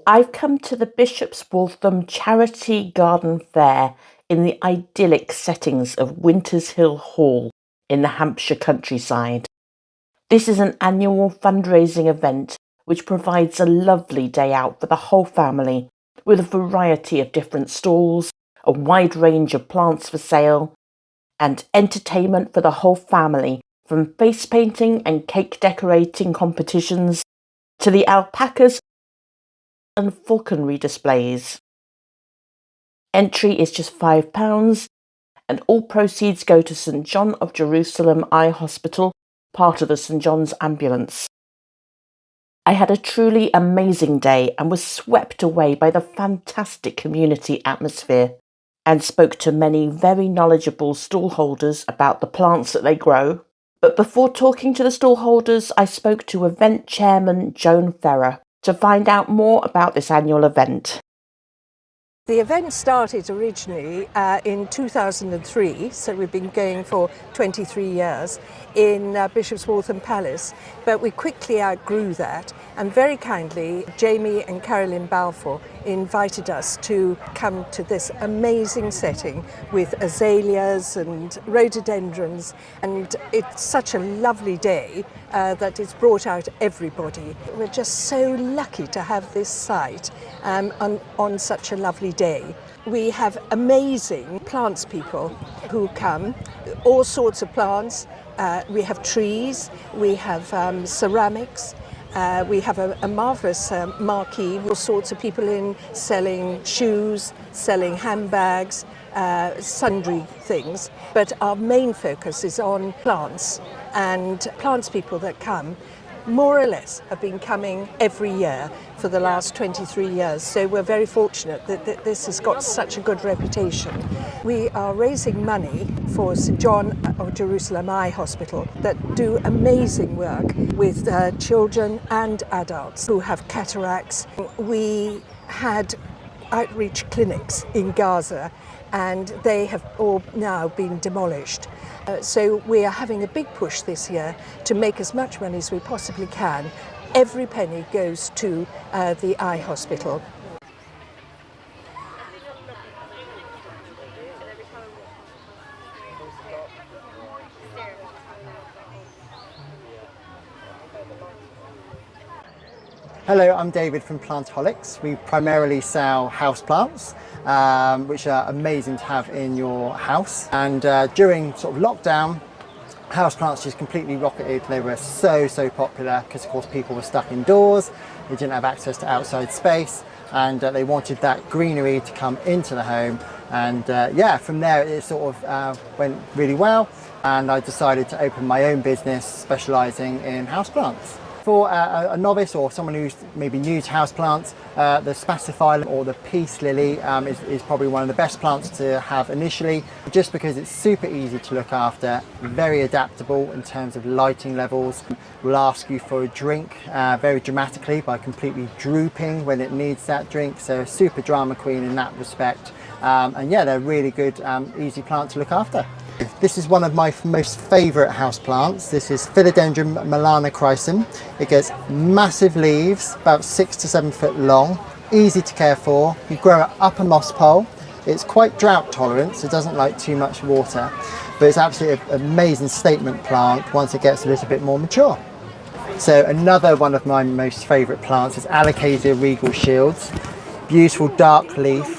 I've come to the Bishop's Waltham Charity Garden Fair in the idyllic settings of Winters Hill Hall in the Hampshire countryside. This is an annual fundraising event which provides a lovely day out for the whole family with a variety of different stalls, a wide range of plants for sale, and entertainment for the whole family, from face painting and cake decorating competitions to the alpacas and falconry displays. Entry is just £5 and all proceeds go to St John of Jerusalem Eye Hospital, part of the St John's Ambulance. I had a truly amazing day and was swept away by the fantastic community atmosphere and spoke to many very knowledgeable stallholders about the plants that they grow. But before talking to the stallholders, I spoke to event chairman Joan Ferrer to find out more about this annual event. The event started originally in 2003, so we've been going for 23 years in Bishop's Waltham Palace, but we quickly outgrew that, and very kindly Jamie and Carolyn Balfour invited us to come to this amazing setting with azaleas and rhododendrons, and it's such a lovely day that it's brought out everybody. We're just so lucky to have this site on such a lovely day. We have amazing plants people who come, all sorts of plants. We have trees, we have ceramics, we have a marvellous marquee, all sorts of people in selling shoes, selling handbags, sundry things. But our main focus is on plants, and plants people that come more or less have been coming every year for the last 23 years. So we're very fortunate that this has got such a good reputation. We are raising money for St John of Jerusalem Eye Hospital that do amazing work with children and adults who have cataracts. We had outreach clinics in Gaza and they have all now been demolished. So we are having a big push this year to make as much money as we possibly can. Every penny goes to the eye hospital. Hello, I'm David from Plantaholics. We primarily sell houseplants, which are amazing to have in your house. And during sort of lockdown, houseplants just completely rocketed. They were so popular because, of course, people were stuck indoors. They didn't have access to outside space, and they wanted that greenery to come into the home. And yeah, from there it sort of went really well. And I decided to open my own business specialising in houseplants. For a novice or someone who's maybe new to houseplants, the Spatiphyllum or the peace lily is probably one of the best plants to have initially, just because it's super easy to look after, very adaptable in terms of lighting levels. Will ask you for a drink very dramatically by completely drooping when it needs that drink, so super drama queen in that respect. And yeah, they're really good, easy plant to look after. This is one of my most favourite house plants. This is Philodendron melanochrysum. It gets massive leaves, about 6 to 7 foot long, easy to care for. You grow it up a moss pole. It's quite drought tolerant, so it doesn't like too much water, but it's absolutely an amazing statement plant once it gets a little bit more mature. So another one of my most favourite plants is Alocasia regal shields. Beautiful dark leaf,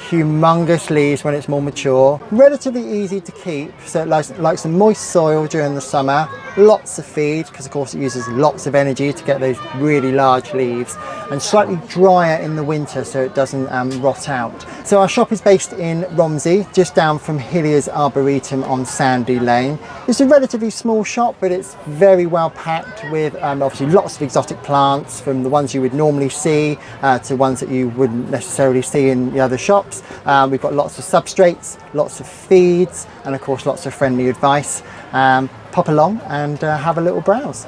humongous leaves when it's more mature, relatively easy to keep, so it likes some moist soil during the summer, lots of feed because of course it uses lots of energy to get those really large leaves, and slightly drier in the winter so it doesn't rot out. So our shop is based in Romsey, just down from Hilliers Arboretum on Sandy Lane. It's a relatively small shop, but it's very well packed with obviously lots of exotic plants, from the ones you would normally see to ones that you wouldn't necessarily see in the other shops. We've got lots of substrates, lots of feeds, and of course lots of friendly advice. Pop along and have a little browse.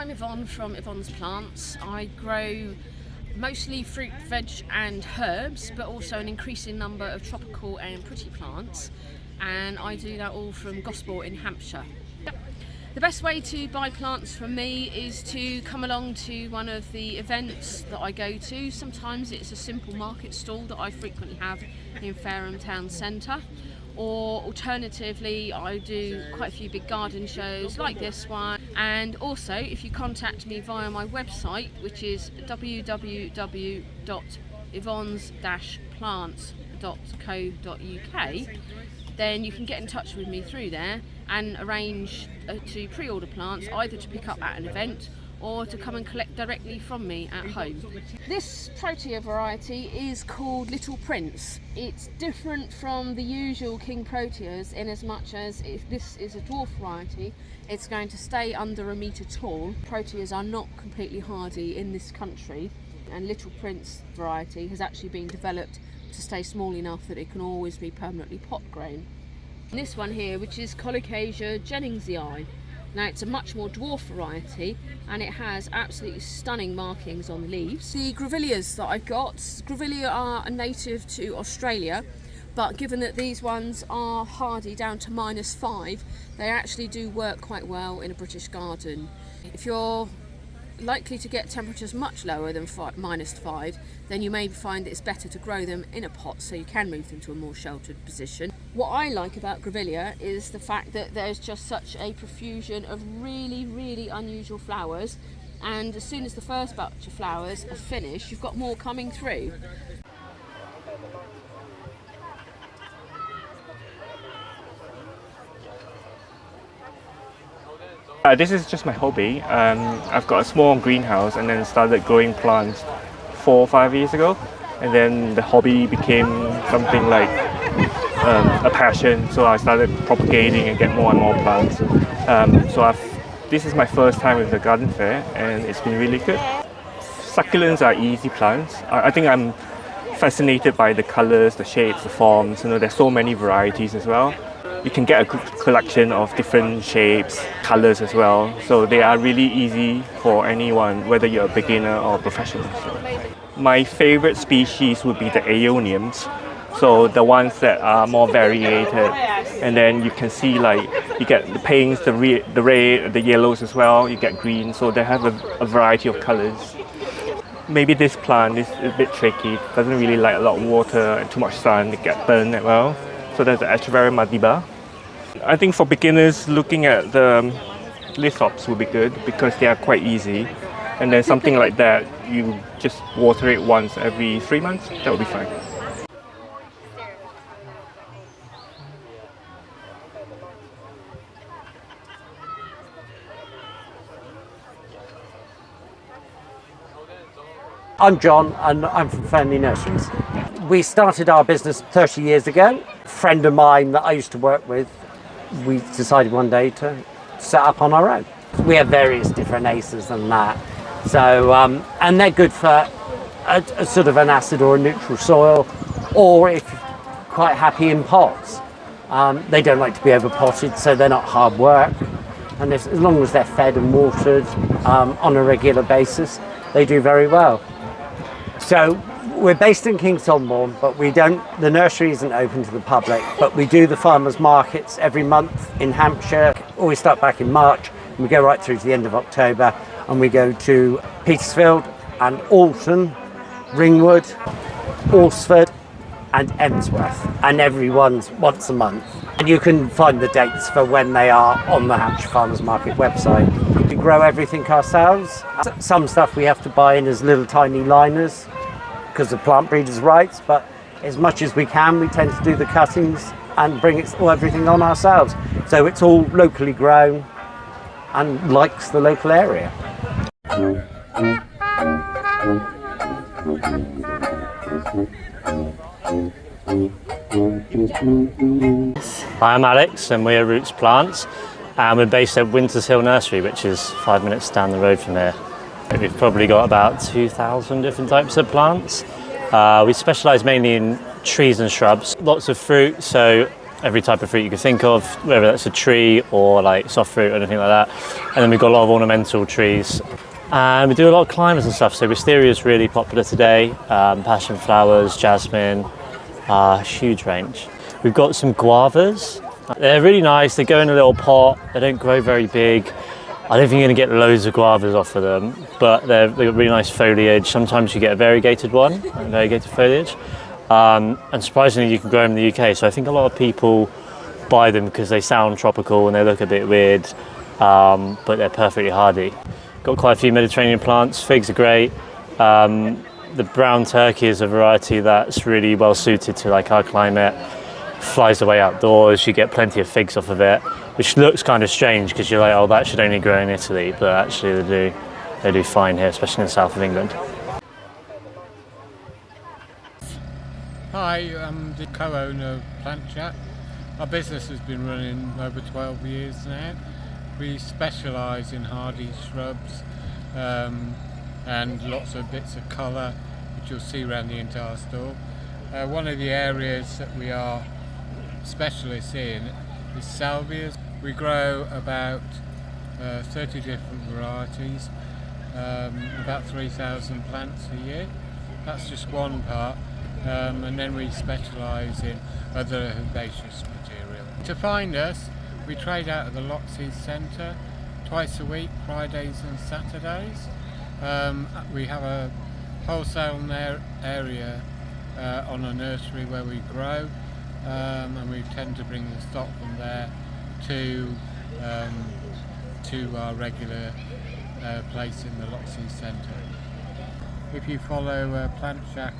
I'm Yvonne from Yvonne's Plants. I grow mostly fruit, veg and herbs, but also an increasing number of tropical and pretty plants, and I do that all from Gosport in Hampshire. The best way to buy plants from me is to come along to one of the events that I go to. Sometimes it's a simple market stall that I frequently have in Fareham Town Centre, or alternatively I do quite a few big garden shows like this one. And also, if you contact me via my website, which is www.yvonnes-plants.co.uk, then you can get in touch with me through there and arrange to pre-order plants, either to pick up at an event or to come and collect directly from me at home. This protea variety is called Little Prince. It's different from the usual king proteas in as much as if this is a dwarf variety, it's going to stay under 1 metre tall. Proteas are not completely hardy in this country, and Little Prince variety has actually been developed to stay small enough that it can always be permanently pot grown. And this one here, which is Colocasia Jenningsii. Now it's a much more dwarf variety and it has absolutely stunning markings on the leaves. The grevilleas that I've got, grevillea are a native to Australia, but given that these ones are hardy down to -5, they actually do work quite well in a British garden. If you're likely to get temperatures much lower than -5, then you may find it's better to grow them in a pot so you can move them to a more sheltered position. What I like about grevillea is the fact that there's just such a profusion of really unusual flowers, and as soon as the first batch of flowers are finished, you've got more coming through. This is just my hobby. I've got a small greenhouse and then started growing plants 4 or 5 years ago, and then the hobby became something like a passion, so I started propagating and get more and more plants. This is my first time with the garden fair and it's been really good. Succulents are easy plants. I think I'm fascinated by the colours, the shapes, the forms. There's so many varieties as well. You can get a good collection of different shapes, colours as well. So they are really easy for anyone, whether you're a beginner or professional. My favourite species would be the aeoniums. So the ones that are more variated, and then you can see you get the pinks, the red, the yellows as well. You get green, so they have a variety of colours. Maybe this plant is a bit tricky. It doesn't really like a lot of water and too much sun. It gets burned as well. So there's the Echeveria madiba. I think for beginners, looking at the lithops would be good because they are quite easy. And then something like that, you just water it once every 3 months, that would be fine. I'm John and I'm from Fernlea Nurseries. We started our business 30 years ago. A friend of mine that I used to work with, we decided one day to set up on our own. We have various different acers and that. So, and they're good for a sort of an acid or a neutral soil, or if you're quite happy in pots. They don't like to be over potted, so they're not hard work. And as long as they're fed and watered on a regular basis, they do very well. So we're based in Kingsholborn, but the nursery isn't open to the public, but we do the farmers markets every month in Hampshire. Always start back in March and we go right through to the end of October, and we go to Petersfield and Alton, Ringwood, Alresford and Emsworth, and everyone's once a month. And you can find the dates for when they are on the Hampshire Farmers Market website. We grow everything ourselves. Some stuff we have to buy in as little tiny liners because of plant breeders' rights, but as much as we can, we tend to do the cuttings and bring everything on ourselves. So it's all locally grown and likes the local area. Hi, I'm Alex and we're Roots Plants, and we're based at Winters Hill Nursery, which is 5 minutes down the road from here. We've probably got about 2,000 different types of plants. We specialise mainly in trees and shrubs. Lots of fruit, so every type of fruit you can think of, whether that's a tree or like soft fruit or anything like that. And then we've got a lot of ornamental trees. And we do a lot of climbers and stuff, so wisteria is really popular today, passion flowers, jasmine, huge range. We've got some guavas. They're really nice, they go in a little pot, they don't grow very big. I don't think you're going to get loads of guavas off of them, but they've got really nice foliage. Sometimes you get a variegated one, variegated foliage. And surprisingly you can grow them in the UK, so I think a lot of people buy them because they sound tropical and they look a bit weird, but they're perfectly hardy. Got quite a few Mediterranean plants. Figs are great. The brown turkey is a variety that's really well suited to like our climate. Flies away outdoors. You get plenty of figs off of it, which looks kind of strange because you're like, oh, that should only grow in Italy, but actually they do fine here, especially in the south of England. Hi, I'm the co-owner of Plant Shack. Our business has been running over 12 years now. We specialise in hardy shrubs and lots of bits of colour, which you'll see around the entire store. One of the areas that we are specialists in is salvias. We grow about 30 different varieties, about 3,000 plants a year. That's just one part, and then we specialise in other herbaceous material. To find us, we trade out of the Loxley Centre twice a week, Fridays and Saturdays. We have a wholesale area on a nursery where we grow, and we tend to bring the stock from there to our regular place in the Loxley Centre. If you follow Plant Shack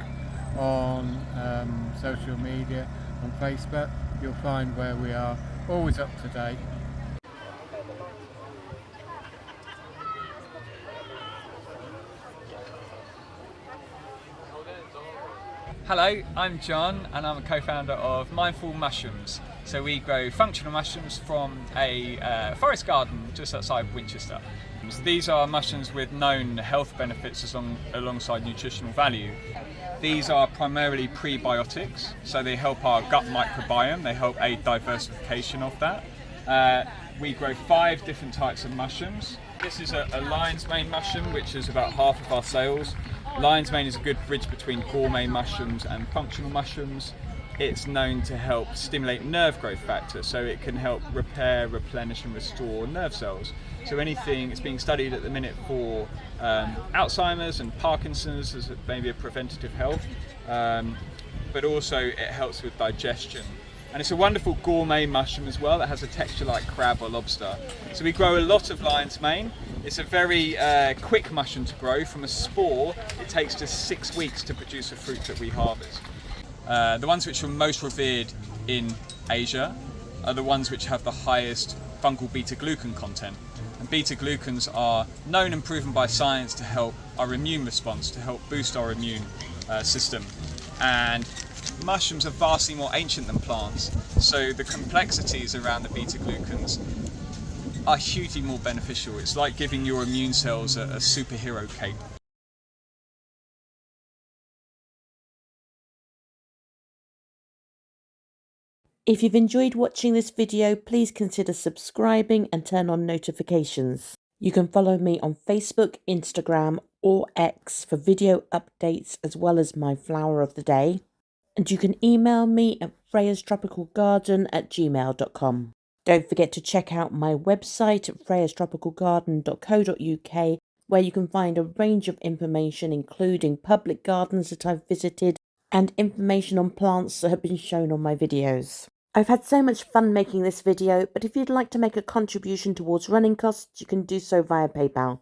on social media, on Facebook, you'll find where we are, always up to date. Hello, I'm John and I'm a co-founder of Myndful Mushrooms. So we grow functional mushrooms from a forest garden just outside Winchester. These are mushrooms with known health benefits alongside nutritional value. These are primarily prebiotics, so they help our gut microbiome, they help aid diversification of that. We grow 5 different types of mushrooms. This is a lion's mane mushroom, which is about half of our sales. Lion's mane is a good bridge between gourmet mushrooms and functional mushrooms. It's known to help stimulate nerve growth factor, so it can help repair, replenish and restore nerve cells. So anything, it's being studied at the minute for Alzheimer's and Parkinson's as maybe a preventative health, but also it helps with digestion. And it's a wonderful gourmet mushroom as well that has a texture like crab or lobster. So we grow a lot of lion's mane. It's a very quick mushroom to grow. From a spore, it takes just 6 weeks to produce a fruit that we harvest. The ones which are most revered in Asia are the ones which have the highest fungal beta-glucan content. And beta-glucans are known and proven by science to help our immune response, to help boost our immune system. And mushrooms are vastly more ancient than plants, so the complexities around the beta-glucans are hugely more beneficial. It's like giving your immune cells a superhero cape. If you've enjoyed watching this video, please consider subscribing and turn on notifications. You can follow me on Facebook, Instagram or X for video updates as well as my flower of the day. And you can email me at freyastropicalgarden@gmail.com. Don't forget to check out my website at freyastropicalgarden.co.uk, where you can find a range of information including public gardens that I've visited and information on plants that have been shown on my videos. I've had so much fun making this video, but if you'd like to make a contribution towards running costs, you can do so via PayPal.